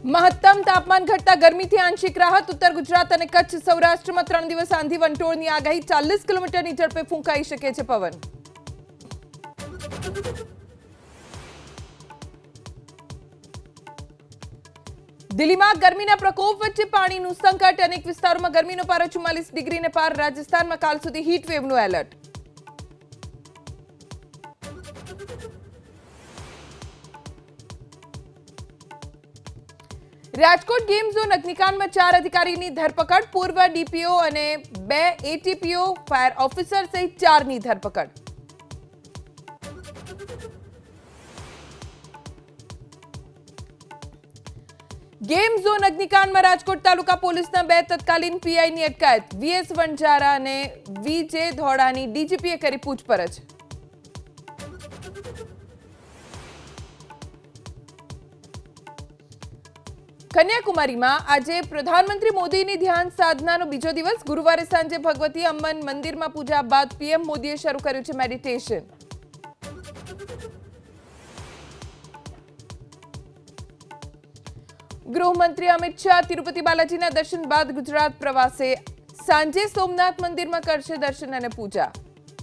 મહત્તમ તાપમાન ઘટતા ગરમીથી આંશિક રાહત. ઉત્તર ગુજરાત અને કચ્છ સૌરાષ્ટ્રમાં 3 દિવસ આંધી વંટોળની આગાહી. 40 કિલોમીટરની ઝડપે ફૂંકાઈ શકે છે પવન. દિલ્હીમાં ગરમીના પ્રકોપ વચ્ચે પાણીનું સંકટ. અનેક વિસ્તારોમાં ગરમીનો પારો 44 ડિગ્રીને પાર. રાજસ્થાનમાં કાલ સુધી હીટવેવનું એલર્ટ. રાજકોટ ગેમ ઝોન અગ્નિકાંડમાં 4 અધિકારીની ધરપકડ. પૂર્વ ડીપીઓ અને 2 એટીપીઓ, ફાયર ઓફિસર સહિત 4ની ધરપકડ. ગેમ ઝોન અગ્નિકાંડમાં રાજકોટ તાલુકા પોલીસના 2 તત્કાલીન પીઆઈની અટકાયત. વીએસ વણજારા અને વીજે ધોડાની ડીજીપીએ કરી પૂછપરછ. કન્યાકુમારીમાં આજે પ્રધાનમંત્રી મોદીની ધ્યાન સાધનાનો બીજો દિવસ. ગુરુવારે સાંજે ભગવતી અમ્મન મંદિરમાં પૂજા બાદ પીએમ મોદીએ શરૂ કર્યું છે મેડિટેશન. ગૃહમંત્રી અમિત શાહ તિરુપતિ બાલાજીના દર્શન બાદ ગુજરાત પ્રવાસે. સાંજે સોમનાથ મંદિરમાં કરશે દર્શન અને પૂજા.